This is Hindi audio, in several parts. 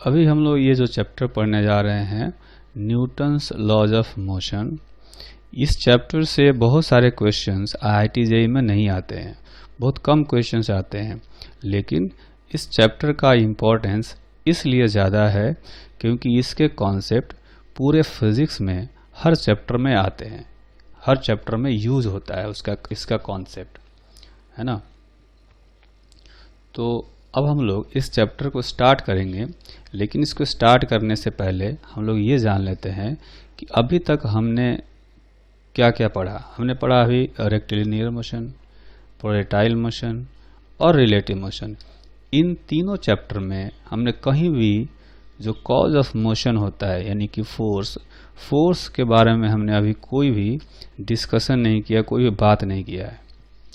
अभी हम लोग ये जो चैप्टर पढ़ने जा रहे हैं न्यूटन्स लॉज ऑफ मोशन, इस चैप्टर से बहुत सारे क्वेश्चंस आईआईटी जेईई में नहीं आते हैं, बहुत कम क्वेश्चंस आते हैं। लेकिन इस चैप्टर का इम्पोर्टेंस इसलिए ज़्यादा है क्योंकि इसके कॉन्सेप्ट पूरे फिज़िक्स में हर चैप्टर में आते हैं, हर चैप्टर में यूज़ होता है इसका कॉन्सेप्ट, है ना। तो अब हम लोग इस चैप्टर को स्टार्ट करेंगे, लेकिन इसको स्टार्ट करने से पहले हम लोग ये जान लेते हैं कि अभी तक हमने क्या क्या पढ़ा। हमने पढ़ा अभी रेक्टिलिनियर मोशन, प्रोजेक्टाइल मोशन और रिलेटिव मोशन। इन तीनों चैप्टर में हमने कहीं भी जो कॉज ऑफ मोशन होता है यानी कि फोर्स के बारे में हमने अभी कोई भी डिस्कशन नहीं किया, कोई भी बात नहीं किया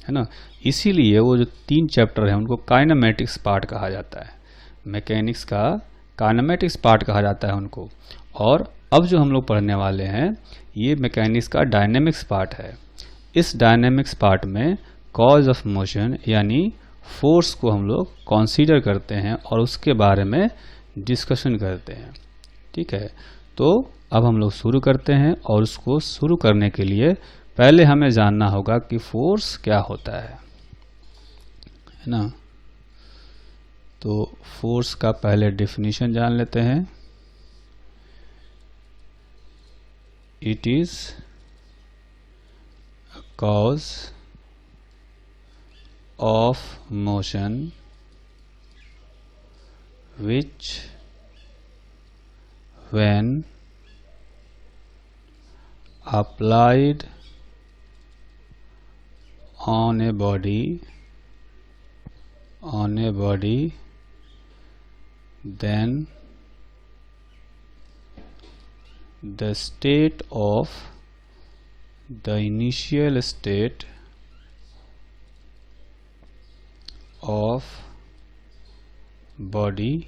है ना। इसीलिए वो जो 3 चैप्टर हैं उनको काइनेमेटिक्स पार्ट कहा जाता है, मैकेनिक्स का काइनेमेटिक्स पार्ट कहा जाता है उनको। और अब जो हम लोग पढ़ने वाले हैं ये मैकेनिक्स का डायनेमिक्स पार्ट है। इस डायनेमिक्स पार्ट में कॉज ऑफ मोशन यानी फोर्स को हम लोग कंसीडर करते हैं और उसके बारे में डिस्कशन करते हैं, ठीक है। तो अब हम लोग शुरू करते हैं, और उसको शुरू करने के लिए पहले हमें जानना होगा कि फोर्स क्या होता है ना। तो फोर्स का पहले डेफिनेशन जान लेते हैं। It is cause of motion which when applied on a body then the state of the initial state of body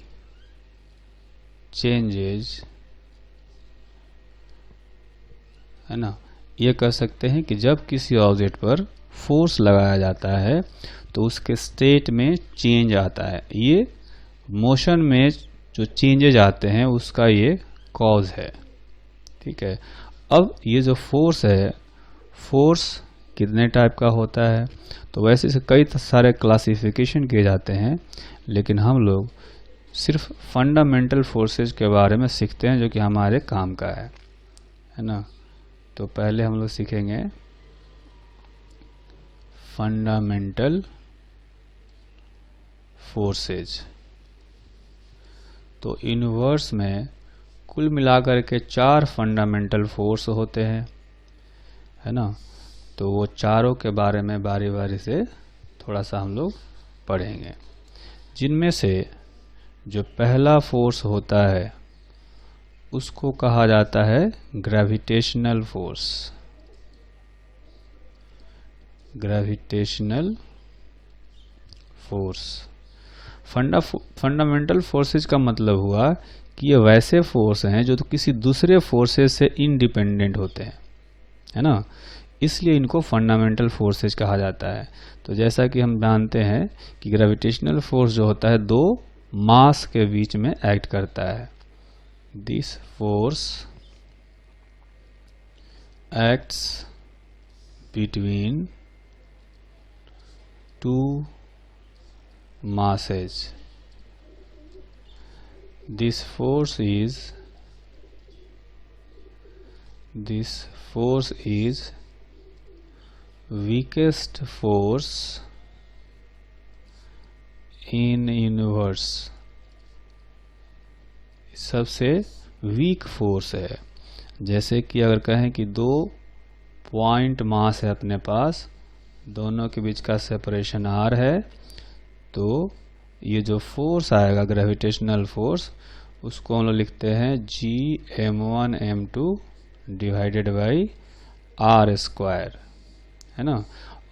changes, है ना। ये कह सकते हैं कि जब किसी ऑब्जेक्ट पर फोर्स लगाया जाता है तो उसके स्टेट में चेंज आता है। ये मोशन में जो चेंजेज आते हैं उसका ये कॉज है, ठीक है। अब ये जो फोर्स है, फोर्स कितने टाइप का होता है, तो वैसे से कई सारे क्लासिफिकेशन किए जाते हैं, लेकिन हम लोग सिर्फ फंडामेंटल फोर्सेस के बारे में सीखते हैं जो कि हमारे काम का है ना। तो पहले हम लोग सीखेंगे फंडामेंटल फोर्सेज। तो यूनिवर्स में कुल मिलाकर के 4 फंडामेंटल फोर्स होते हैं, है ना। तो वो चारों के बारे में बारी बारी से थोड़ा सा हम लोग पढ़ेंगे, जिनमें से जो पहला फोर्स होता है उसको कहा जाता है gravitational force. Gravitational force fundamental forces का मतलब हुआ कि ये वैसे फोर्स हैं जो तो किसी दूसरे फोर्सेज से इंडिपेंडेंट होते हैं, है ना। इसलिए इनको फंडामेंटल फोर्सेज कहा जाता है। तो जैसा कि हम जानते हैं कि ग्रेविटेशनल फोर्स जो होता है 2 मास के बीच में एक्ट करता है। This force acts between 2 masses. This force is weakest force in universe। सबसे वीक फोर्स है। जैसे कि अगर कहें कि 2 पॉइंट मास है अपने पास, दोनों के बीच का सेपरेशन r है, तो ये जो फोर्स आएगा ग्रेविटेशनल फोर्स उसको हम लोग लिखते हैं Gm1m2 डिवाइडेड बाई r², है ना।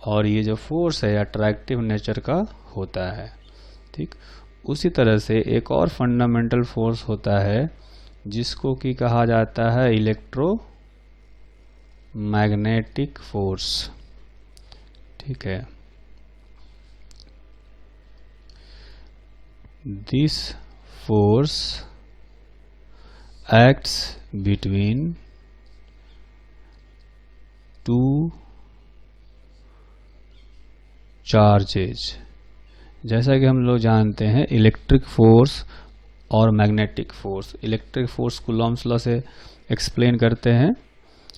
और ये जो फोर्स है अट्रैक्टिव नेचर का होता है, ठीक। उसी तरह से एक और फंडामेंटल फोर्स होता है जिसको कि कहा जाता है इलेक्ट्रोमैग्नेटिक फोर्स, ठीक है। This force acts between two charges। जैसा कि हम लोग जानते हैं इलेक्ट्रिक फोर्स और magnetic force, electric force Coulomb's law से एक्सप्लेन करते हैं,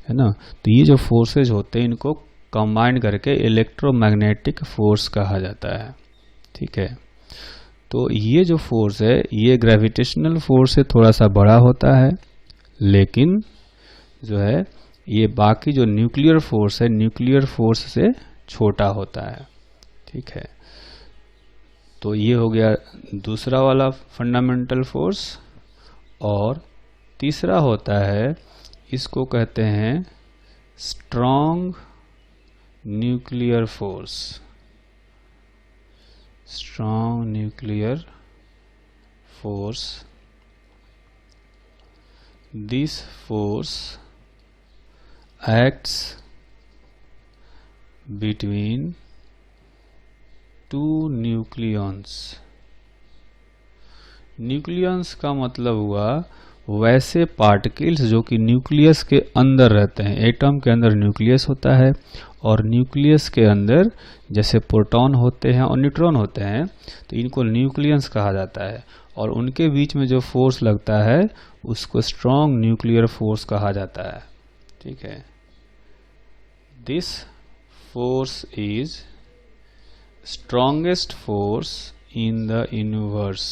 है ना। तो ये जो फोर्सेज होते हैं इनको कंबाइन करके इलेक्ट्रोमैग्नेटिक फोर्स कहा जाता है, ठीक है। तो ये जो फोर्स है ये ग्रेविटेशनल फोर्स से थोड़ा सा बड़ा होता है, लेकिन जो है ये बाकी जो न्यूक्लियर फोर्स है न्यूक्लियर फोर्स से छोटा होता है, ठीक है। तो ये हो गया दूसरा वाला फंडामेंटल फोर्स। और तीसरा होता है, इसको कहते हैं strong nuclear force. Strong nuclear force, this force acts between two nucleons। Nucleons का मतलब हुआ वैसे पार्टिकल्स जो कि न्यूक्लियस के अंदर रहते हैं। एटम के अंदर न्यूक्लियस होता है और न्यूक्लियस के अंदर जैसे प्रोटॉन होते हैं और न्यूट्रॉन होते हैं, तो इनको न्यूक्लियंस कहा जाता है। और उनके बीच में जो फोर्स लगता है उसको स्ट्रॉन्ग न्यूक्लियर फोर्स कहा जाता है, ठीक है। This force is strongest force in the universe।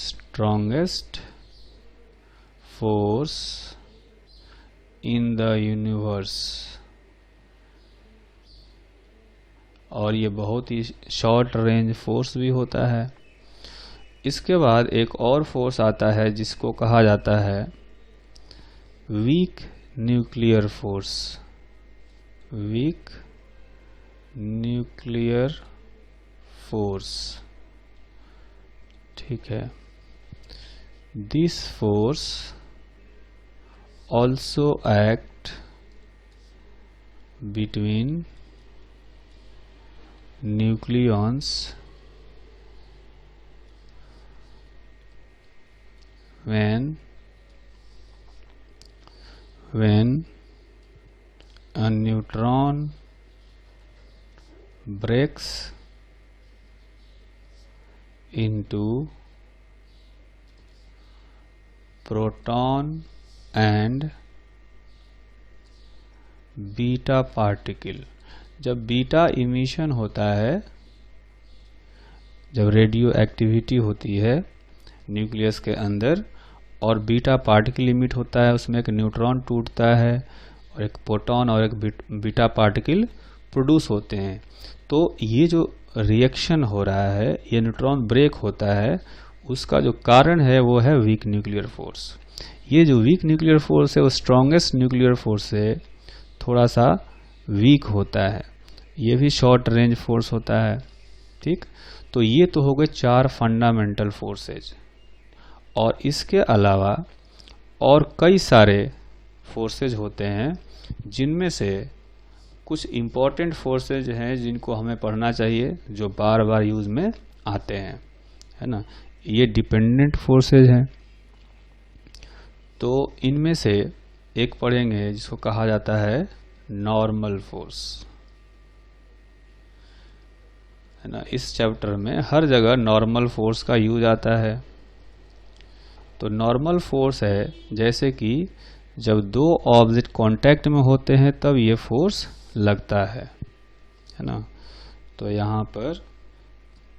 Strongest force in the universe। और ये बहुत ही शॉर्ट रेंज फोर्स भी होता है। इसके बाद एक और फोर्स आता है जिसको कहा जाता है weak nuclear force. Weak nuclear force, ठीक है। This force also act between nucleons when a neutron breaks into proton and beta particle. जब बीटा इमिशन होता है, जब रेडियो एक्टिविटी होती है न्यूक्लियस के अंदर और बीटा पार्टिकल इमिट होता है, उसमें एक न्यूट्रॉन टूटता है और एक प्रोटॉन और एक बीटा पार्टिकल प्रोड्यूस होते हैं। तो ये जो रिएक्शन हो रहा है, ये न्यूट्रॉन ब्रेक होता है, उसका जो कारण है वो है वीक न्यूक्लियर फोर्स। ये जो वीक न्यूक्लियर फोर्स है वो स्ट्रॉन्गेस्ट न्यूक्लियर फोर्स से थोड़ा सा वीक होता है। ये भी शॉर्ट रेंज फोर्स होता है, ठीक। तो ये तो हो गए 4 फंडामेंटल फोर्सेज। और इसके अलावा और कई सारे फोर्सेज होते हैं, जिनमें से कुछ इम्पॉर्टेंट फोर्सेज हैं जिनको हमें पढ़ना चाहिए, जो बार बार यूज में आते हैं, है ना। ये डिपेंडेंट फोर्सेज हैं। तो इनमें से एक पढ़ेंगे जिसको कहा जाता है नॉर्मल फोर्स, है ना। इस चैप्टर में हर जगह नॉर्मल फोर्स का यूज आता है। तो नॉर्मल फोर्स है जैसे कि जब 2 ऑब्जेक्ट कांटेक्ट में होते हैं तब ये फोर्स लगता है ना। तो यहाँ पर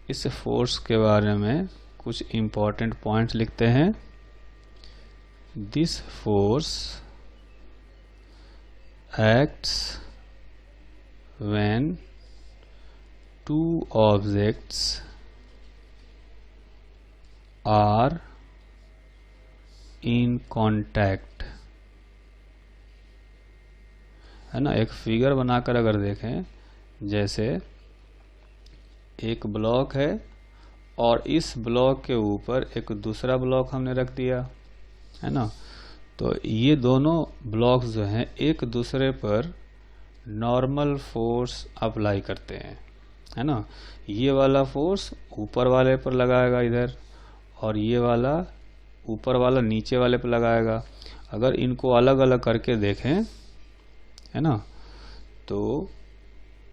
इस फोर्स के बारे में कुछ इम्पोर्टेंट पॉइंट्स लिखते हैं। This force acts when 2 objects are in contact, है ना। एक फिगर बनाकर अगर देखें, जैसे एक ब्लॉक है और इस ब्लॉक के ऊपर एक दूसरा ब्लॉक हमने रख दिया, है ना। तो ये दोनों ब्लॉक्स जो हैं एक दूसरे पर नॉर्मल फोर्स अप्लाई करते हैं, है ना। ये वाला फोर्स ऊपर वाले पर लगाएगा इधर, और ये वाला ऊपर वाला नीचे वाले पे लगाएगा। अगर इनको अलग अलग करके देखें, है ना, तो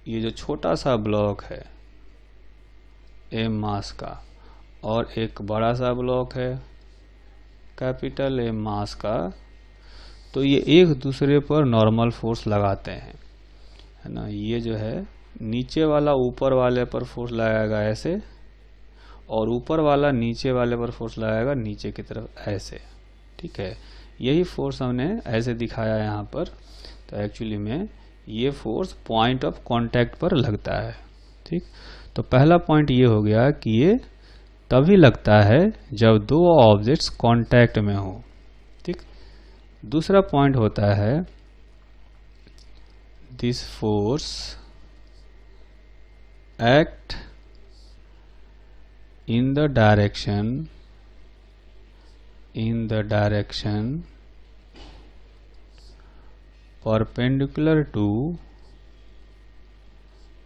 ये जो छोटा सा ब्लॉक है एम मास का और एक बड़ा सा ब्लॉक है कैपिटल एम मास का, तो ये एक दूसरे पर नॉर्मल फोर्स लगाते हैं, है ना। ये जो है नीचे वाला ऊपर वाले पर फोर्स लगाएगा ऐसे, और ऊपर वाला नीचे वाले पर फोर्स लगाएगा नीचे की तरफ ऐसे, ठीक है। यही फोर्स हमने ऐसे दिखाया यहाँ पर। तो एक्चुअली में ये फोर्स पॉइंट ऑफ कांटेक्ट पर लगता है, ठीक। तो पहला पॉइंट ये हो गया कि ये तभी लगता है जब दो ऑब्जेक्ट्स कांटेक्ट में हो, ठीक। दूसरा पॉइंट होता है this force act in the direction perpendicular to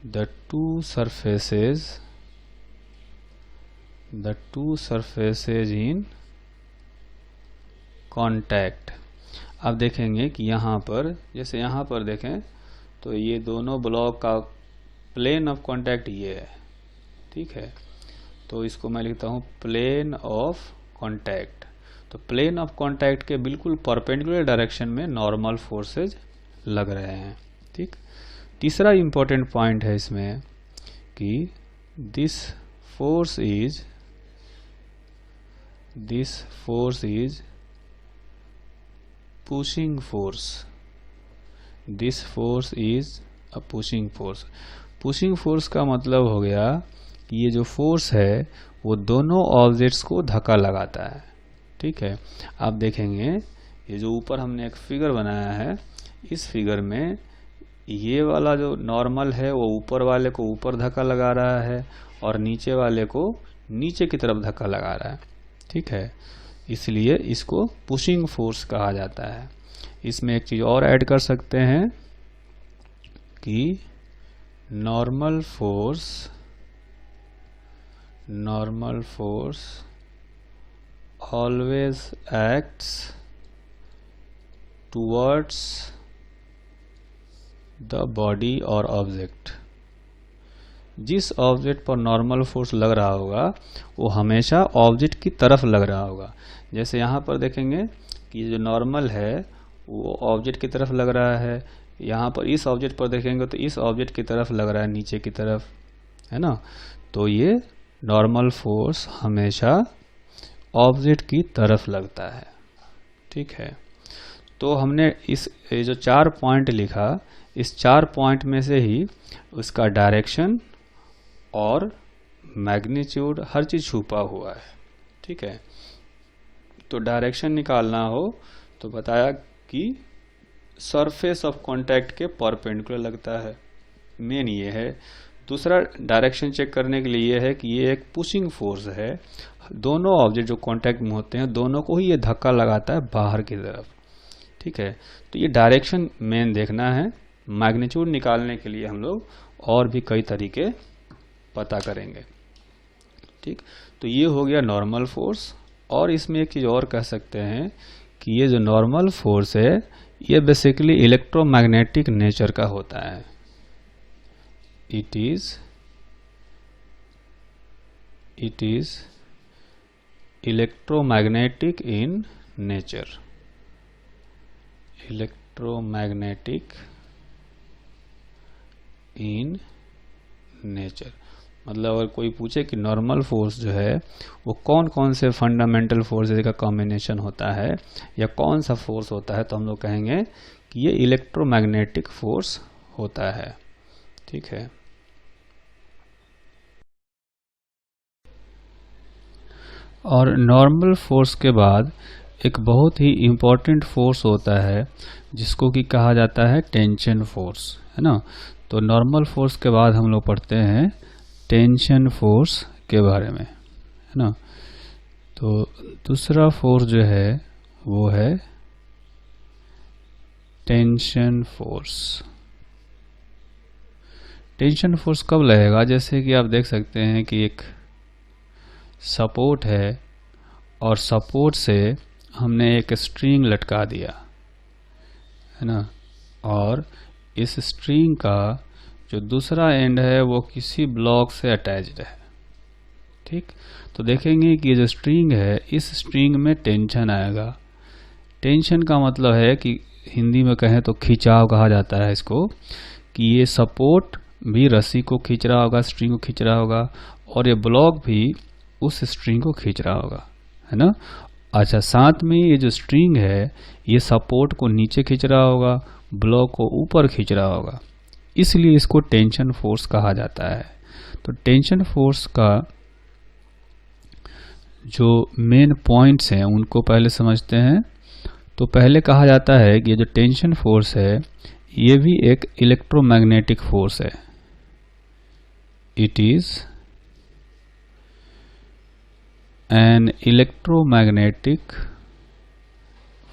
the two surfaces in contact। अब देखेंगे कि यहाँ पर, जैसे यहाँ पर देखें तो ये दोनों ब्लॉक का प्लेन ऑफ कांटेक्ट ये है, ठीक है। तो इसको मैं लिखता हूँ प्लेन ऑफ कांटेक्ट। तो प्लेन ऑफ कांटेक्ट के बिल्कुल परपेंडिकुलर डायरेक्शन में नॉर्मल फोर्सेज लग रहे हैं, ठीक। तीसरा इंपॉर्टेंट पॉइंट है इसमें कि this force is pushing force. This force is a pushing force. Pushing force का मतलब हो गया कि ये जो फोर्स है वो दोनों ऑब्जेक्ट्स को धक्का लगाता है, ठीक है। आप देखेंगे ये जो ऊपर हमने एक फिगर बनाया है, इस फिगर में ये वाला जो नॉर्मल है वो ऊपर वाले को ऊपर धक्का लगा रहा है और नीचे वाले को नीचे की तरफ धक्का लगा रहा है, ठीक है। इसलिए इसको पुशिंग फोर्स कहा जाता है। इसमें एक चीज और ऐड कर सकते हैं कि normal force always acts towards the body or object। जिस ऑब्जेक्ट पर नॉर्मल फोर्स लग रहा होगा वो हमेशा ऑब्जेक्ट की तरफ लग रहा होगा। जैसे यहाँ पर देखेंगे कि जो नॉर्मल है वो ऑब्जेक्ट की तरफ लग रहा है, यहाँ पर इस ऑब्जेक्ट पर देखेंगे तो इस ऑब्जेक्ट की तरफ लग रहा है, नीचे की तरफ, है ना। तो ये नॉर्मल फोर्स हमेशा ऑब्जेक्ट की तरफ लगता है, ठीक है। तो हमने ये जो 4 पॉइंट लिखा, इस 4 पॉइंट में से ही उसका डायरेक्शन और मैग्नीट्यूड हर चीज छुपा हुआ है, ठीक है। तो डायरेक्शन निकालना हो तो बताया कि सरफेस ऑफ कांटेक्ट के परपेंडिकुलर लगता है, मेन ये है। दूसरा डायरेक्शन चेक करने के लिए ये है कि ये एक पुशिंग फोर्स है, दोनों ऑब्जेक्ट जो कांटेक्ट में होते हैं दोनों को ही ये धक्का लगाता है बाहर की तरफ, ठीक है। तो ये डायरेक्शन मेन देखना है। मैग्नीट्यूड निकालने के लिए हम लोग और भी कई तरीके पता करेंगे, ठीक। तो ये हो गया नॉर्मल फोर्स। और इसमें एक चीज और कह सकते हैं कि ये जो नॉर्मल फोर्स है ये बेसिकली इलेक्ट्रोमैग्नेटिक नेचर का होता है। It is electromagnetic in nature। electromagnetic in nature मतलब अगर कोई पूछे कि नॉर्मल फोर्स जो है वो कौन कौन से फंडामेंटल फोर्सेज का कॉम्बिनेशन होता है या कौन सा फोर्स होता है, तो हम लोग कहेंगे कि ये इलेक्ट्रोमैग्नेटिक फोर्स होता है, ठीक है। और नॉर्मल फोर्स के बाद एक बहुत ही इम्पोर्टेंट फोर्स होता है जिसको कि कहा जाता है टेंशन फोर्स, है ना। तो नॉर्मल फोर्स के बाद हम लोग पढ़ते हैं टेंशन फोर्स के बारे में, है ना। तो दूसरा फोर्स जो है वो है टेंशन फोर्स। टेंशन फोर्स कब लगेगा? जैसे कि आप देख सकते हैं कि एक सपोर्ट है और सपोर्ट से हमने एक स्ट्रिंग लटका दिया है ना, और इस स्ट्रिंग का जो दूसरा एंड है वो किसी ब्लॉक से अटैच्ड है। ठीक, तो देखेंगे कि ये जो स्ट्रिंग है, इस स्ट्रिंग में टेंशन आएगा। टेंशन का मतलब है कि हिंदी में कहें तो खिंचाव कहा जाता है इसको, कि ये सपोर्ट भी रस्सी को खींच रहा होगा, स्ट्रिंग को खींच रहा होगा, और ये ब्लॉक भी उस स्ट्रिंग को खींच रहा होगा, है ना। अच्छा, साथ में ये जो स्ट्रिंग है ये सपोर्ट को नीचे खींच रहा होगा, ब्लॉक को ऊपर खींच रहा होगा, इसलिए इसको टेंशन फोर्स कहा जाता है। तो टेंशन फोर्स का जो मेन पॉइंट्स हैं उनको पहले समझते हैं। तो पहले कहा जाता है कि ये जो टेंशन फोर्स है ये भी एक इलेक्ट्रोमैग्नेटिक फोर्स है। It is an electromagnetic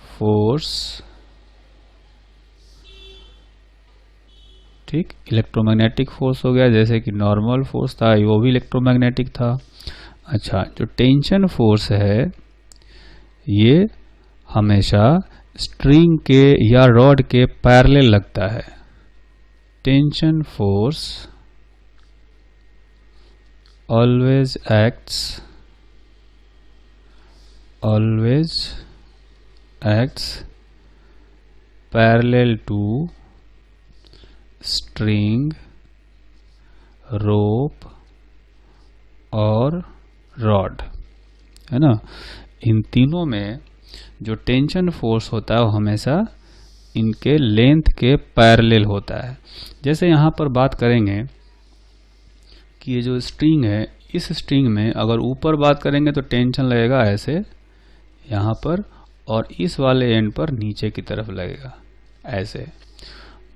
force. ठीक, इलेक्ट्रोमैग्नेटिक फोर्स हो गया, जैसे कि नॉर्मल फोर्स था वो भी इलेक्ट्रोमैग्नेटिक था। अच्छा, जो टेंशन फोर्स है ये हमेशा स्ट्रिंग के या रॉड के पैरेलल लगता है। Tension force always acts parallel to string, rope और रॉड, है ना। इन तीनों में जो टेंशन फोर्स होता है वो हमेशा इनके लेंथ के पैरेलल होता है। जैसे यहाँ पर बात करेंगे कि ये जो स्ट्रिंग है, इस स्ट्रिंग में अगर ऊपर बात करेंगे तो टेंशन लगेगा ऐसे यहाँ पर, और इस वाले एंड पर नीचे की तरफ लगेगा ऐसे।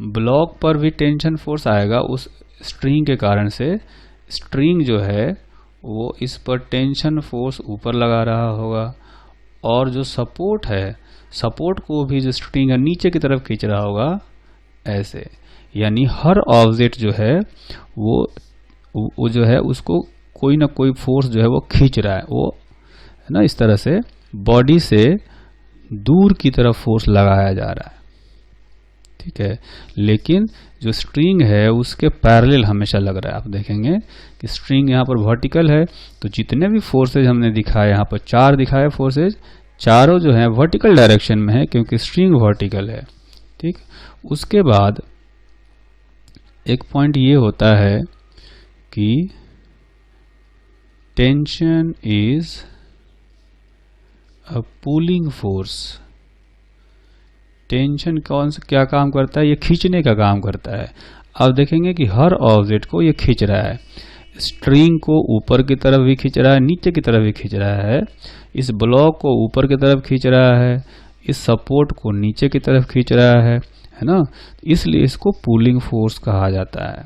ब्लॉक पर भी टेंशन फोर्स आएगा उस स्ट्रिंग के कारण से, स्ट्रिंग जो है वो इस पर टेंशन फोर्स ऊपर लगा रहा होगा, और जो सपोर्ट है, सपोर्ट को भी जो स्ट्रिंग है नीचे की तरफ खींच रहा होगा ऐसे। यानी हर ऑब्जेक्ट जो है वो जो है उसको कोई ना कोई फोर्स जो है वो खींच रहा है, वो है ना। इस तरह से बॉडी से दूर की तरफ फोर्स लगाया जा रहा है, ठीक है। लेकिन जो स्ट्रिंग है उसके पैरेलल हमेशा लग रहा है। आप देखेंगे कि स्ट्रिंग यहाँ पर वर्टिकल है, तो जितने भी फोर्सेज हमने दिखाए, यहाँ पर 4 दिखाए फोर्सेज, चारों जो है वर्टिकल डायरेक्शन में है क्योंकि स्ट्रिंग वर्टिकल है। ठीक, उसके बाद एक पॉइंट ये होता है कि tension is a pulling force. Tension क्या काम करता है? ये खींचने का काम करता है। अब देखेंगे कि हर ऑब्जेक्ट को ये खींच रहा है, स्ट्रिंग को ऊपर की तरफ भी खींच रहा है, नीचे की तरफ भी खींच रहा है, इस ब्लॉक को ऊपर की तरफ खींच रहा है, इस सपोर्ट को नीचे की तरफ खींच रहा है ना। इसलिए इसको पुलिंग फोर्स कहा जाता है।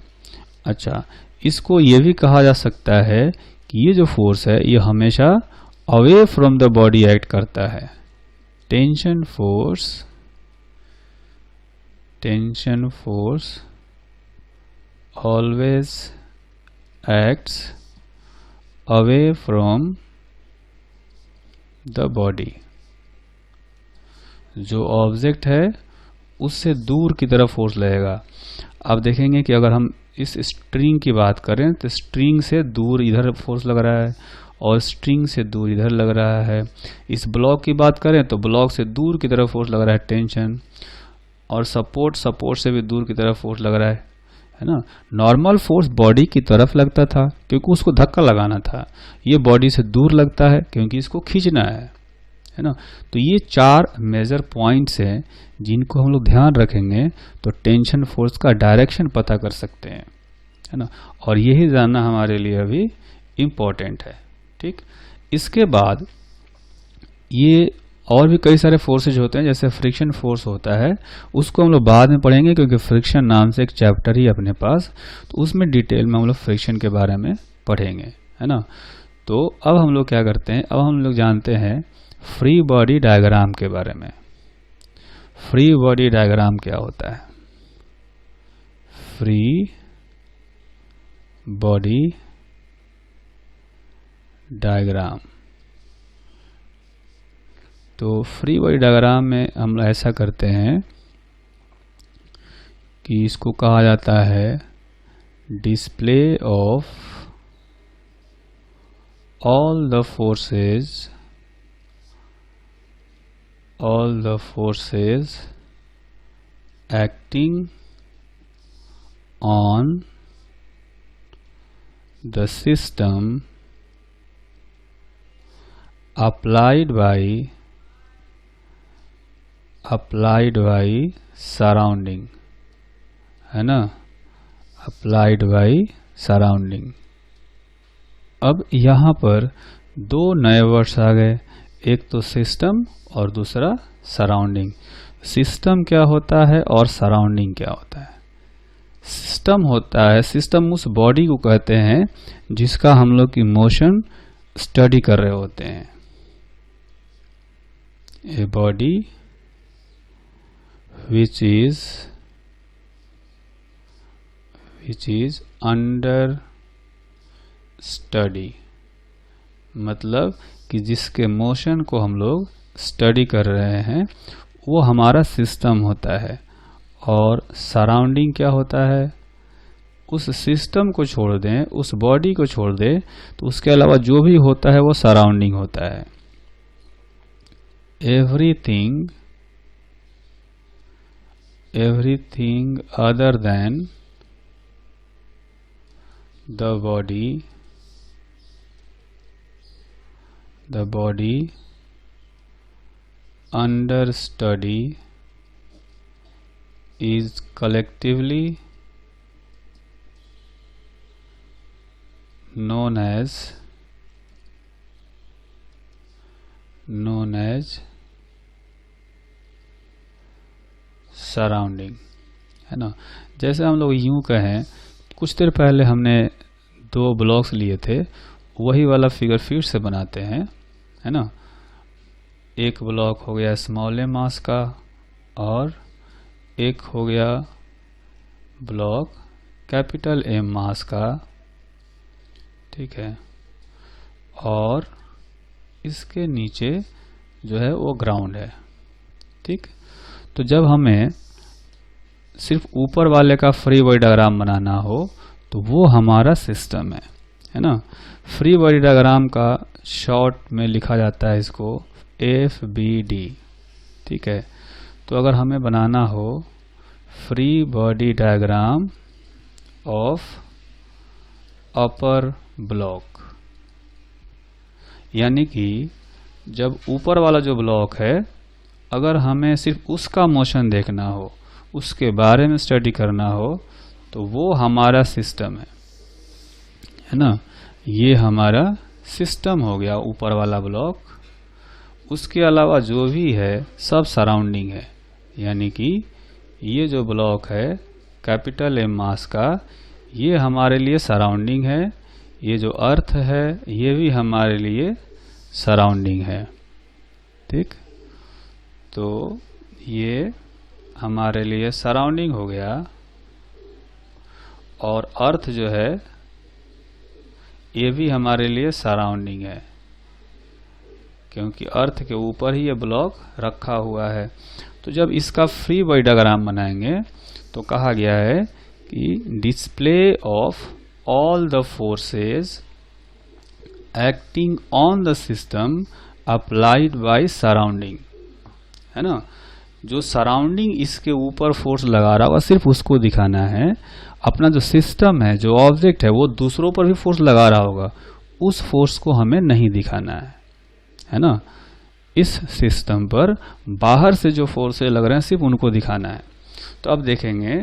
अच्छा, इसको ये भी कहा जा सकता है कि ये जो फोर्स है ये हमेशा away from the body act करता है। Tension force always acts away from the body. जो ऑब्जेक्ट है उससे दूर की तरफ फोर्स लगेगा। अब देखेंगे कि अगर हम इस स्ट्रिंग की बात करें तो स्ट्रिंग से दूर इधर फोर्स लग रहा है और स्ट्रिंग से दूर इधर लग रहा है। इस ब्लॉक की बात करें तो ब्लॉक से दूर की तरफ फोर्स लग रहा है टेंशन, और सपोर्ट से भी दूर की तरफ फोर्स लग रहा है ना। नॉर्मल फोर्स बॉडी की तरफ लगता था क्योंकि उसको धक्का लगाना था, ये बॉडी से दूर लगता है क्योंकि इसको खींचना है ना। तो ये 4 मेजर पॉइंट्स हैं जिनको हम लोग ध्यान रखेंगे तो टेंशन फोर्स का डायरेक्शन पता कर सकते हैं, है ना। और यही जानना हमारे लिए अभी इम्पोर्टेंट है। ठीक, इसके बाद ये और भी कई सारे फोर्सेज होते हैं, जैसे फ्रिक्शन फोर्स होता है, उसको हम लोग बाद में पढ़ेंगे क्योंकि फ्रिक्शन नाम से एक चैप्टर ही अपने पास, तो उसमें डिटेल में हम लोग फ्रिक्शन के बारे में पढ़ेंगे, है ना। तो अब हम लोग क्या करते हैं, अब हम लोग जानते हैं फ्री बॉडी डायग्राम के बारे में। फ्री बॉडी डायग्राम क्या होता है? फ्री बॉडी डायग्राम तो फ्री बॉडी डायग्राम में हम ऐसा करते हैं कि इसको कहा जाता है display of all the forces acting on the system applied by surrounding, है ना, applied by surrounding। अब यहाँ पर दो नए वर्ड्स आ गए, एक तो सिस्टम और दूसरा सराउंडिंग। सिस्टम क्या होता है और सराउंडिंग क्या होता है? सिस्टम होता है, सिस्टम उस बॉडी को कहते हैं जिसका हम लोग की मोशन स्टडी कर रहे होते हैं। A body which is under study, मतलब कि जिसके मोशन को हम लोग स्टडी कर रहे हैं वो हमारा सिस्टम होता है। और सराउंडिंग क्या होता है? उस सिस्टम को छोड़ दें, उस बॉडी को छोड़ दें तो उसके अलावा जो भी होता है वो सराउंडिंग होता है। Everything other than the body under study is collectively known as surrounding, है ना। जैसे हम लोग यूं कहें, कुछ देर पहले हमने दो ब्लॉक्स लिए थे, वही वाला फिगर फिर से बनाते हैं, है ना। एक ब्लॉक हो गया स्मॉल एम मास का और एक हो गया ब्लॉक कैपिटल एम मास का, ठीक है। और इसके नीचे जो है वो ग्राउंड है, ठीक। तो जब हमें सिर्फ ऊपर वाले का फ्री बॉडी डायग्राम बनाना हो तो वो हमारा सिस्टम है ना। फ्री बॉडी डायग्राम का शॉर्ट में लिखा जाता है इसको FBD, ठीक है। तो अगर हमें बनाना हो free body diagram of upper block, यानी कि जब ऊपर वाला जो ब्लॉक है अगर हमें सिर्फ उसका मोशन देखना हो, उसके बारे में स्टडी करना हो तो वो हमारा सिस्टम है ना। ये हमारा सिस्टम हो गया ऊपर वाला ब्लॉक। उसके अलावा जो भी है सब सराउंडिंग है, यानी कि ये जो ब्लॉक है कैपिटल एम मास का, ये हमारे लिए सराउंडिंग है। ये जो अर्थ है ये भी हमारे लिए सराउंडिंग है, ठीक। तो ये हमारे लिए सराउंडिंग हो गया। और अर्थ जो है ये भी हमारे लिए सराउंडिंग है, क्योंकि अर्थ के ऊपर ही ये ब्लॉक रखा हुआ है। तो जब इसका फ्री बॉडी डायग्राम बनाएंगे तो कहा गया है कि display of all the forces acting on the system applied by surrounding, है ना। जो सराउंडिंग इसके ऊपर फोर्स लगा रहा होगा सिर्फ उसको दिखाना है। अपना जो सिस्टम है, जो ऑब्जेक्ट है, वो दूसरों पर भी फोर्स लगा रहा होगा, उस फोर्स को हमें नहीं दिखाना है ना। इस सिस्टम पर बाहर से जो फोर्सेस लग रहे हैं सिर्फ उनको दिखाना है। तो अब देखेंगे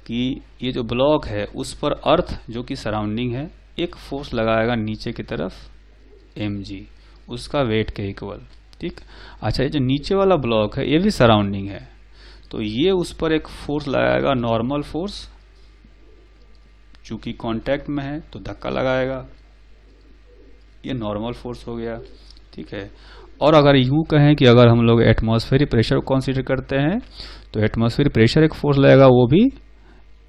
कि ये जो ब्लॉक है उस पर अर्थ जो कि सराउंडिंग है एक फोर्स लगाएगा नीचे की तरफ mg, उसका वेट के इक्वल, ठीक। अच्छा, ये जो नीचे वाला ब्लॉक है ये भी सराउंडिंग है, तो ये उस पर एक फोर्स लगाएगा नॉर्मल फोर्स, चूंकि कांटेक्ट में है तो धक्का लगाएगा, ये नॉर्मल फोर्स हो गया, ठीक है। और अगर यूं कहें कि अगर हम लोग एटमॉस्फेरिक प्रेशर को कंसीडर करते हैं तो एटमॉस्फेरिक प्रेशर एक फोर्स लगेगा, वो भी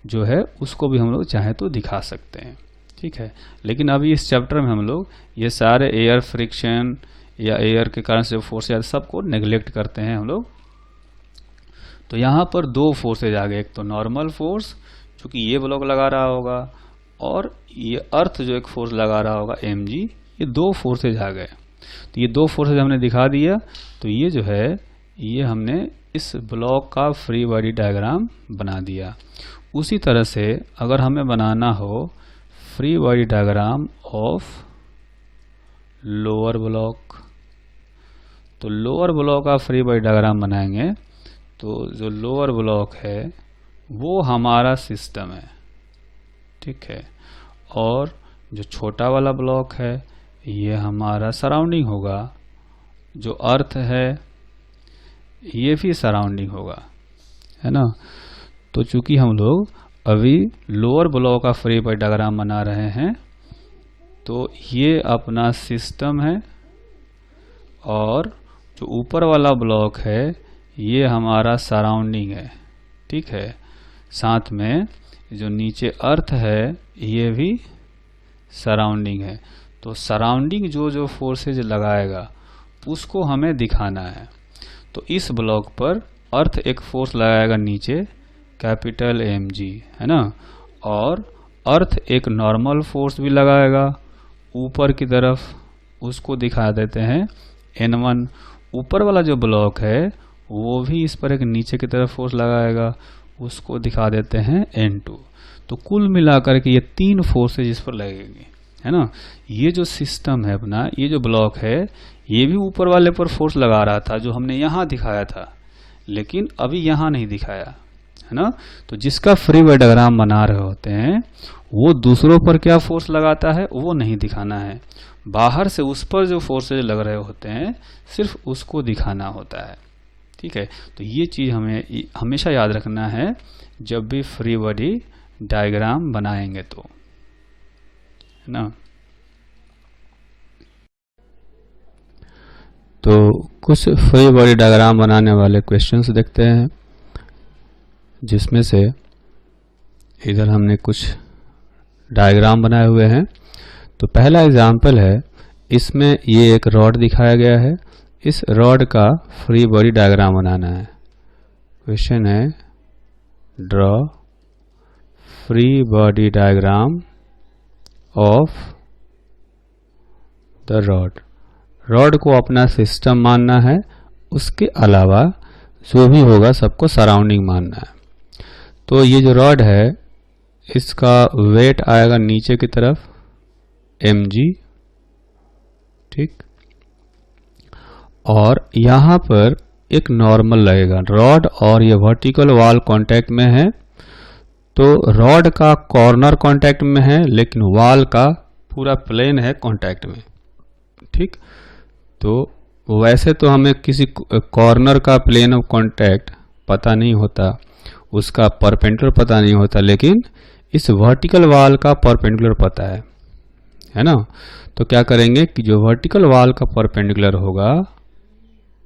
जो है उसको भी हम लोग चाहे तो दिखा सकते हैं, ठीक है। लेकिन अभी इस चैप्टर में हम लोग ये सारे एयर फ्रिक्शन, या एयर के कारण से फोर्स या सबको नेग्लेक्ट करते हैं हम लोग। तो यहाँ पर दो फोर्सेज आ गए, एक तो नॉर्मल फोर्स जो कि ये ब्लॉक लगा रहा होगा, और ये अर्थ जो एक फोर्स लगा रहा होगा mg, ये दो फोर्सेज आ गए। तो ये दो फोर्सेज हमने दिखा दिया। तो ये जो है ये हमने इस ब्लॉक का फ्री बॉडी डायग्राम बना दिया। उसी तरह से अगर हमें बनाना हो free body diagram of lower block, तो लोअर ब्लॉक का फ्री बॉडी डायग्राम बनाएंगे। तो जो लोअर ब्लॉक है वो हमारा सिस्टम है, ठीक है, और जो छोटा वाला ब्लॉक है ये हमारा सराउंडिंग होगा, जो अर्थ है ये भी सराउंडिंग होगा, है ना। तो चूंकि हम लोग अभी लोअर ब्लॉक का फ्री बॉडी डायग्राम बना रहे हैं, तो ये अपना सिस्टम है, और जो ऊपर वाला ब्लॉक है ये हमारा सराउंडिंग है, ठीक है। साथ में जो नीचे अर्थ है ये भी सराउंडिंग है। तो सराउंडिंग जो जो फोर्सेज लगाएगा उसको हमें दिखाना है। तो इस ब्लॉक पर अर्थ एक फोर्स लगाएगा नीचे, कैपिटल mg, है ना, और अर्थ एक नॉर्मल फोर्स भी लगाएगा ऊपर की तरफ, उसको दिखा देते हैं n1। ऊपर वाला जो ब्लॉक है वो भी इस पर एक नीचे की तरफ फोर्स लगाएगा, उसको दिखा देते हैं n2। तो कुल मिलाकर के ये तीन फोर्सेज इस पर लगेंगे, है ना। ये जो सिस्टम है अपना, ये जो ब्लॉक है ये भी ऊपर वाले पर फोर्स लगा रहा था जो हमने यहाँ दिखाया था, लेकिन अभी यहाँ नहीं दिखाया, है ना। तो जिसका फ्री बॉडी डायग्राम बना रहे होते हैं वो दूसरों पर क्या फोर्स लगाता है वो नहीं दिखाना है, बाहर से उस पर जो फोर्सेज लग रहे होते हैं सिर्फ उसको दिखाना होता है, ठीक है। तो ये चीज हमें हमेशा याद रखना है जब भी फ्री बॉडी डायग्राम बनाएंगे, तो है ना। तो कुछ फ्री बॉडी डायग्राम बनाने वाले क्वेश्चंस देखते हैं, जिसमें से इधर हमने कुछ डायग्राम बनाए हुए हैं। तो पहला एग्जाम्पल है, इसमें ये एक रॉड दिखाया गया है, इस रॉड का फ्री बॉडी डायग्राम बनाना है। क्वेश्चन है draw free body diagram of the rod. Rod को अपना सिस्टम मानना है, उसके अलावा जो भी होगा सबको सराउंडिंग मानना है। तो ये जो रॉड है इसका वेट आएगा नीचे की तरफ mg, ठीक, और यहाँ पर एक नॉर्मल लगेगा। रॉड और ये वर्टिकल वॉल कांटेक्ट में है, तो रॉड का कॉर्नर कांटेक्ट में है लेकिन वॉल का पूरा प्लेन है कांटेक्ट में, ठीक। तो वैसे तो हमें किसी कॉर्नर का प्लेन ऑफ कांटेक्ट पता नहीं होता, उसका परपेंडिकुलर पता नहीं होता, लेकिन इस वर्टिकल वॉल का परपेंडिकुलर पता है ना। तो क्या करेंगे कि जो वर्टिकल वॉल का परपेंडिकुलर होगा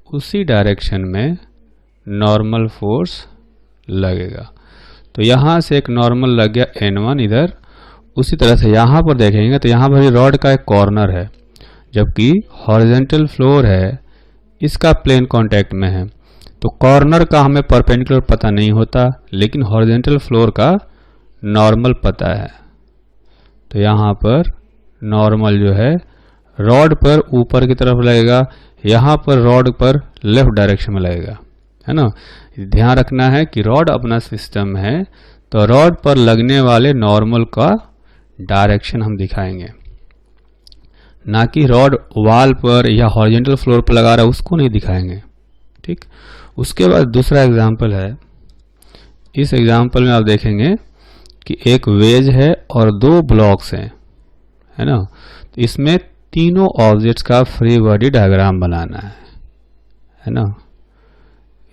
उसी डायरेक्शन में नॉर्मल फोर्स लगेगा। तो यहाँ से एक नॉर्मल लग गया n1 इधर। उसी तरह से यहाँ पर देखेंगे तो यहाँ पर रॉड का एक कॉर्नर है, जबकि हॉरिजॉन्टल फ्लोर है इसका प्लेन कांटेक्ट में है। तो कॉर्नर का हमें परपेंडिकुलर पता नहीं होता, लेकिन हॉरिजॉन्टल फ्लोर का नॉर्मल पता है। तो यहाँ पर नॉर्मल जो है रॉड पर ऊपर की तरफ लगेगा, यहाँ पर रॉड पर लेफ्ट डायरेक्शन में लगेगा, है ना। ध्यान रखना है कि रॉड अपना सिस्टम है, तो रॉड पर लगने वाले नॉर्मल का डायरेक्शन हम दिखाएंगे, ना कि रॉड वॉल पर या हॉरिजॉन्टल फ्लोर पर लगा रहा है उसको नहीं दिखाएंगे, ठीक। उसके बाद दूसरा एग्जाम्पल है। इस एग्जाम्पल में आप देखेंगे कि एक वेज है और दो ब्लॉक्स हैं, है ना। तो इसमें तीनों ऑब्जेक्ट्स का फ्री बॉडी डायग्राम बनाना है ना।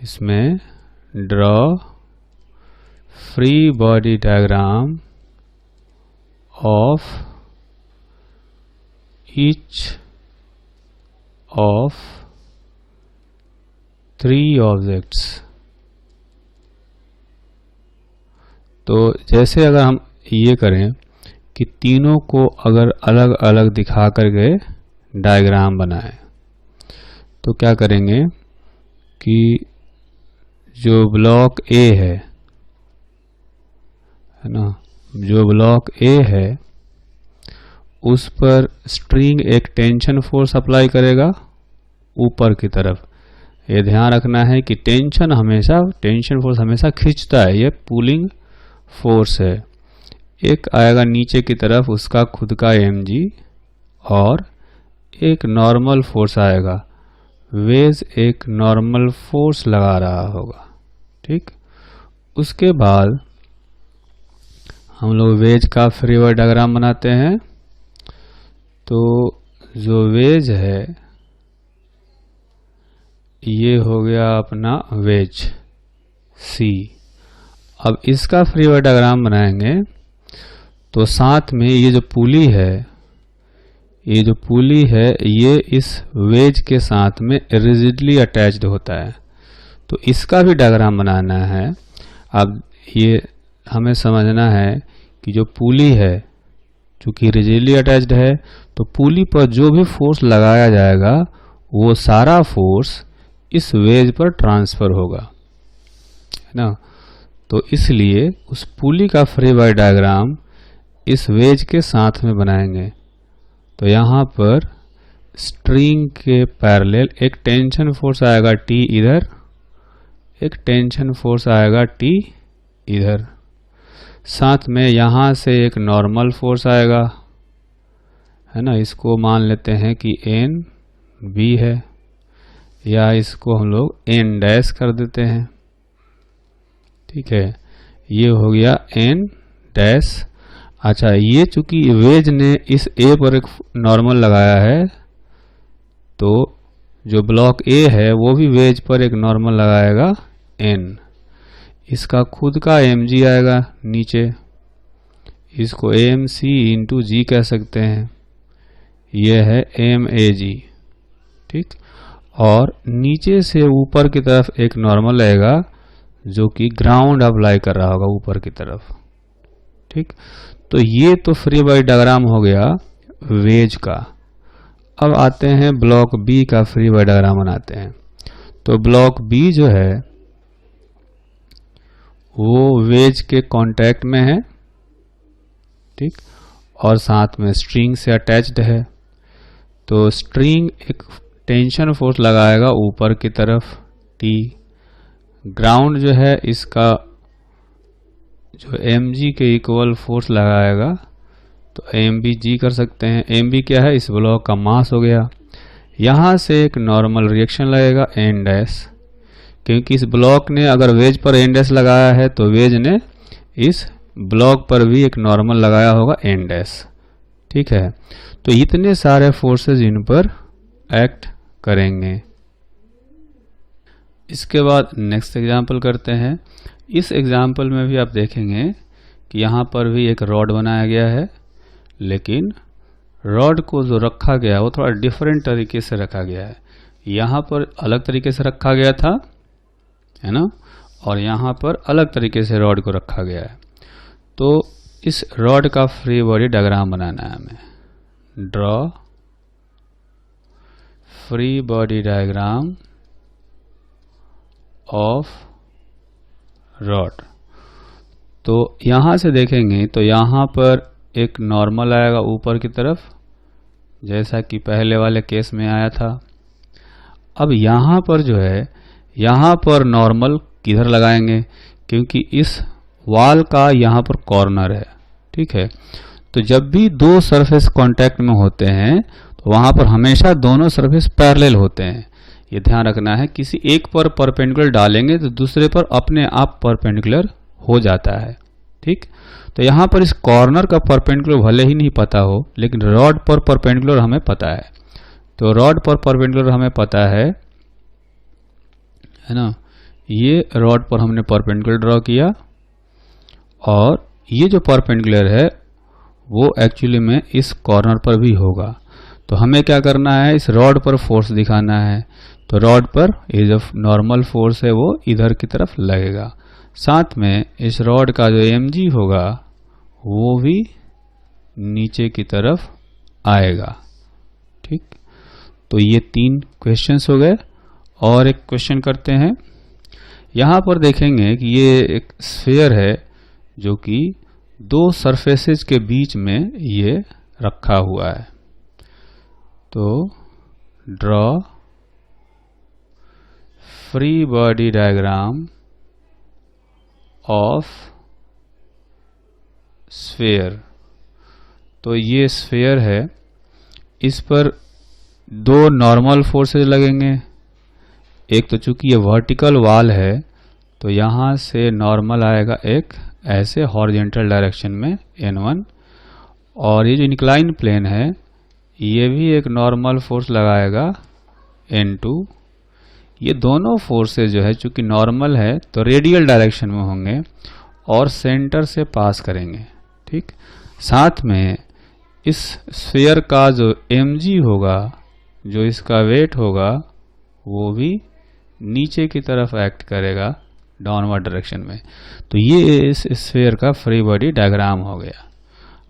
इसमें draw free body diagram of each of 3 objects. तो जैसे अगर हम ये करें कि तीनों को अगर अलग अलग दिखा करके डायग्राम बनाएं, तो क्या करेंगे कि जो ब्लॉक ए है ना, जो ब्लॉक ए है उस पर स्ट्रिंग एक टेंशन फोर्स अप्लाई करेगा ऊपर की तरफ। ये ध्यान रखना है कि टेंशन फोर्स हमेशा खींचता है, ये पुलिंग फोर्स है। एक आएगा नीचे की तरफ उसका खुद का mg और एक नॉर्मल फोर्स आएगा, वेज एक नॉर्मल फोर्स लगा रहा होगा। ठीक, उसके बाद हम लोग वेज का फ्री बॉडी डायग्राम बनाते हैं। तो जो वेज है ये हो गया अपना वेज सी। अब इसका फ्री बॉडी डायग्राम बनाएंगे तो साथ में ये जो पुली है ये इस वेज के साथ में रिजिडली अटैच्ड होता है। तो इसका भी डायग्राम बनाना है। अब ये हमें समझना है कि जो पुली है चूंकि रिजिडली अटैच्ड है तो पुली पर जो भी फोर्स लगाया जाएगा वो सारा फोर्स इस वेज पर ट्रांसफर होगा, है ना। तो इसलिए उस पुली का फ्री बॉडी डायग्राम इस वेज के साथ में बनाएंगे। तो यहाँ पर स्ट्रिंग के पैरेलल एक टेंशन फोर्स आएगा T इधर, एक टेंशन फोर्स आएगा T इधर, साथ में यहाँ से एक नॉर्मल फोर्स आएगा, है ना। इसको मान लेते हैं कि एन बी है या इसको हम लोग एन डैश कर देते हैं। ठीक है, ये हो गया एन डैश। अच्छा, ये चूंकि वेज ने इस ए पर एक नॉर्मल लगाया है तो जो ब्लॉक ए है वो भी वेज पर एक नॉर्मल लगाएगा एन। इसका खुद का mg आएगा नीचे, इसको amc इंटू जी कह सकते हैं, यह है mag। ठीक, और नीचे से ऊपर की तरफ एक नॉर्मल आएगा जो कि ग्राउंड अप्लाई कर रहा होगा ऊपर की तरफ। ठीक, तो ये तो फ्री बॉडी डायग्राम हो गया वेज का। अब आते हैं ब्लॉक बी का फ्री बॉडी डायग्राम बनाते हैं। तो ब्लॉक बी जो है वो वेज के कांटेक्ट में है, ठीक, और साथ में स्ट्रिंग से अटैच्ड है। तो स्ट्रिंग एक टेंशन फोर्स लगाएगा ऊपर की तरफ T। ग्राउंड जो है इसका जो mg के इक्वल फोर्स लगाएगा तो mbg कर सकते हैं। mb क्या है, इस ब्लॉक का मास हो गया। यहाँ से एक नॉर्मल रिएक्शन लगेगा n डैश, क्योंकि इस ब्लॉक ने अगर वेज पर n डैश लगाया है तो वेज ने इस ब्लॉक पर भी एक नॉर्मल लगाया होगा n डैश। ठीक है, तो इतने सारे फोर्सेस इन पर एक्ट करेंगे। इसके बाद नेक्स्ट एग्जाम्पल करते हैं। इस एग्जाम्पल में भी आप देखेंगे कि यहाँ पर भी एक रॉड बनाया गया है, लेकिन रॉड को जो रखा गया है वो थोड़ा डिफरेंट तरीके से रखा गया है। यहाँ पर अलग तरीके से रखा गया था, है ना, और यहाँ पर अलग तरीके से रॉड को रखा गया है। तो इस रॉड का फ्री बॉडी डायग्राम बनाना है हमें। Draw free body diagram of rod. तो यहाँ से देखेंगे तो यहाँ पर एक नॉर्मल आएगा ऊपर की तरफ, जैसा कि पहले वाले केस में आया था। अब यहाँ पर जो है, यहाँ पर नॉर्मल किधर लगाएंगे, क्योंकि इस वॉल का यहाँ पर कॉर्नर है। ठीक है, तो जब भी दो सरफेस कांटेक्ट में होते हैं तो वहाँ पर हमेशा दोनों सरफेस पैरेलल होते हैं। ये ध्यान रखना है, किसी एक पर परपेंडिकुलर डालेंगे तो दूसरे पर अपने आप परपेंडिकुलर हो जाता है। ठीक, तो यहाँ पर इस कॉर्नर का परपेंडिकुलर भले ही नहीं पता हो, लेकिन रॉड पर परपेंडिकुलर हमें पता है। तो रॉड पर परपेंडिकुलर हमें पता है ना। ये रॉड पर हमने परपेंडिकुलर ड्रॉ किया और ये जो परपेंडिकुलर है वो एक्चुअली में इस कॉर्नर पर भी होगा। तो हमें क्या करना है, इस रॉड पर फोर्स दिखाना है। तो रॉड पर ये जो नॉर्मल फोर्स है वो इधर की तरफ लगेगा, साथ में इस रॉड का जो mg होगा वो भी नीचे की तरफ आएगा। ठीक, तो ये 3 क्वेश्चंस हो गए। और एक क्वेश्चन करते हैं। यहाँ पर देखेंगे कि ये एक स्फीयर है जो कि 2 सरफेसेस के बीच में ये रखा हुआ है। तो draw free body diagram of sphere. तो ये स्फीयर है, इस पर 2 नॉर्मल फोर्सेस लगेंगे। एक तो चूंकि ये वर्टिकल वॉल है तो यहाँ से नॉर्मल आएगा एक ऐसे हॉरिजॉन्टल डायरेक्शन में n1, और ये जो इंक्लाइन प्लेन है ये भी एक नॉर्मल फोर्स लगाएगा n2। ये दोनों फोर्सेस जो है चूंकि नॉर्मल है तो रेडियल डायरेक्शन में होंगे और सेंटर से पास करेंगे। ठीक, साथ में इस स्फीयर का जो mg होगा, जो इसका वेट होगा, वो भी नीचे की तरफ एक्ट करेगा डाउनवर्ड डायरेक्शन में। तो ये इस स्फीयर का फ्री बॉडी डायग्राम हो गया।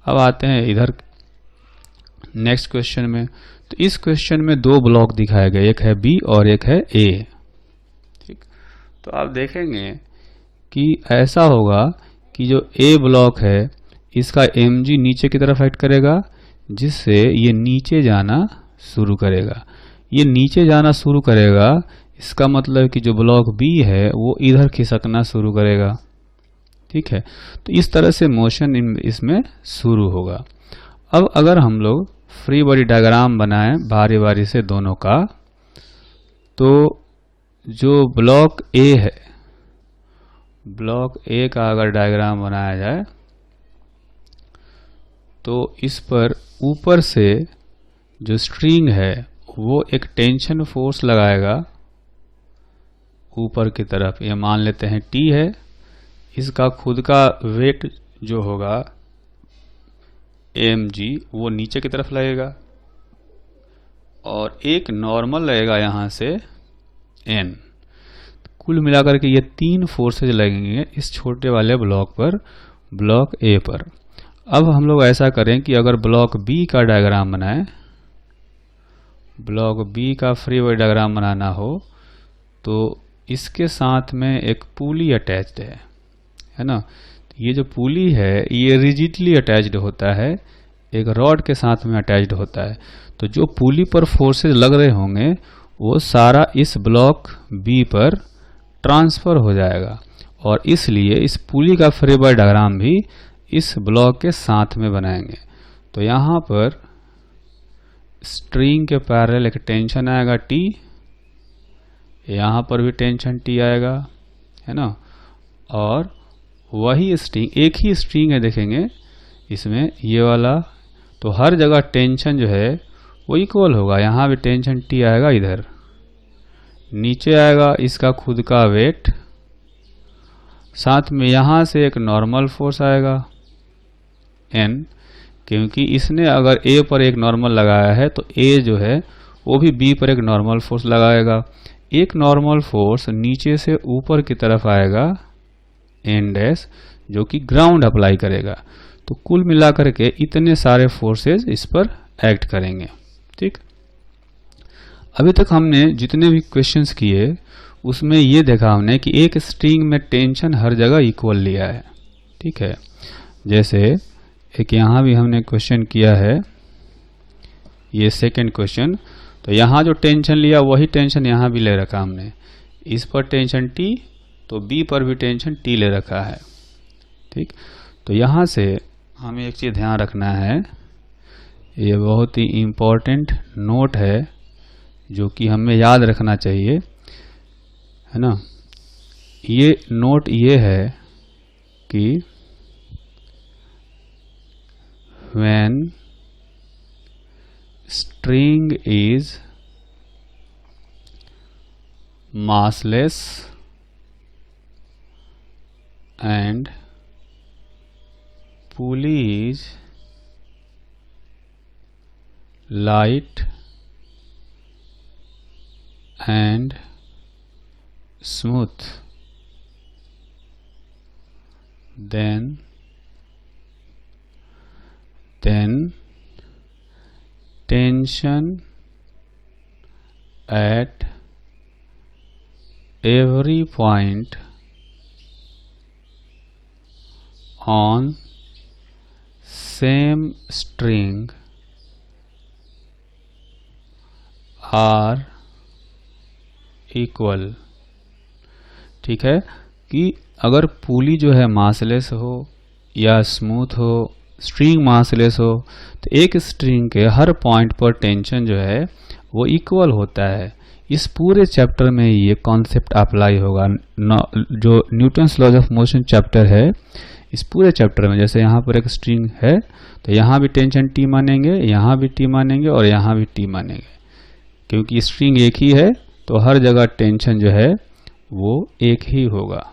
अब आते हैं इधर नेक्स्ट क्वेश्चन में। तो इस क्वेश्चन में 2 ब्लॉक दिखाए गए, एक है बी और एक है ए। ठीक, तो आप देखेंगे कि ऐसा होगा कि जो ए ब्लॉक है इसका mg नीचे की तरफ एक्ट करेगा, जिससे ये नीचे जाना शुरू करेगा। ये नीचे जाना शुरू करेगा, इसका मतलब कि जो ब्लॉक बी है वो इधर खिसकना शुरू करेगा। ठीक है, तो इस तरह से मोशन इसमें शुरू होगा। अब अगर हम लोग फ्री बॉडी डायग्राम बनाएं बारी बारी से दोनों का, तो जो ब्लॉक ए है, ब्लॉक ए का अगर डायग्राम बनाया जाए तो इस पर ऊपर से जो स्ट्रिंग है वो एक टेंशन फोर्स लगाएगा ऊपर की तरफ। ये मान लेते हैं T है, इसका खुद का वेट जो होगा mg वो नीचे की तरफ लगेगा, और एक नॉर्मल लगेगा यहाँ से n। कुल मिलाकर के ये 3 फोर्सेज लगेंगे इस छोटे वाले ब्लॉक पर, ब्लॉक ए पर। अब हम लोग ऐसा करें कि अगर ब्लॉक बी का डायग्राम बनाएं, ब्लॉक बी का फ्री बॉडी डायग्राम बनाना हो तो इसके साथ में एक पुली अटैच्ड है ना। ये जो पुली है ये रिजिडली अटैच्ड होता है, एक रॉड के साथ में अटैच्ड होता है। तो जो पुली पर फोर्सेज लग रहे होंगे वो सारा इस ब्लॉक बी पर ट्रांसफर हो जाएगा, और इसलिए इस पुली का फ्री बॉडी डायग्राम भी इस ब्लॉक के साथ में बनाएंगे। तो यहाँ पर स्ट्रिंग के पैरेलल एक टेंशन आएगा T, यहाँ पर भी टेंशन T आएगा, है ना। और वही स्ट्रिंग, एक ही स्ट्रिंग है देखेंगे इसमें ये वाला, तो हर जगह टेंशन जो है वो इक्वल होगा। यहाँ भी टेंशन T आएगा, इधर नीचे आएगा इसका खुद का वेट, साथ में यहाँ से एक नॉर्मल फोर्स आएगा N, क्योंकि इसने अगर A पर एक नॉर्मल लगाया है तो A जो है वो भी B पर एक नॉर्मल फोर्स लगाएगा। एक नॉर्मल फोर्स नीचे से ऊपर की तरफ आएगा N डैश, जो कि ग्राउंड अप्लाई करेगा। तो कुल मिलाकर के इतने सारे फोर्सेस इस पर एक्ट करेंगे। ठीक, अभी तक हमने जितने भी क्वेश्चंस किए उसमें ये देखा हमने कि एक स्ट्रिंग में टेंशन हर जगह इक्वल लिया है। ठीक है, जैसे एक यहाँ भी हमने क्वेश्चन किया है, ये सेकंड क्वेश्चन। तो यहाँ जो टेंशन लिया वही टेंशन यहाँ भी ले रखा हमने, इस पर टेंशन T तो B पर भी टेंशन T ले रखा है। ठीक, तो यहाँ से हमें एक चीज़ ध्यान रखना है, ये बहुत ही इम्पोर्टेंट नोट है जो कि हमें याद रखना चाहिए, है ना। ये नोट ये है कि when string is massless and pulley is light and smooth, then tension at every point on same string are equal। ठीक है कि अगर पुली जो है मासलेस हो या स्मूथ हो, स्ट्रिंग मासलेस हो, तो एक स्ट्रिंग के हर पॉइंट पर टेंशन जो है वो इक्वल होता है। इस पूरे चैप्टर में ये कॉन्सेप्ट अप्लाई होगा। जो Newton's laws of motion chapter है, इस पूरे चैप्टर में जैसे यहाँ पर एक स्ट्रिंग है तो यहाँ भी टेंशन टी मानेंगे, यहाँ भी टी मानेंगे और यहाँ भी टी मानेंगे, क्योंकि स्ट्रिंग एक ही है तो हर जगह टेंशन जो है वो एक ही होगा।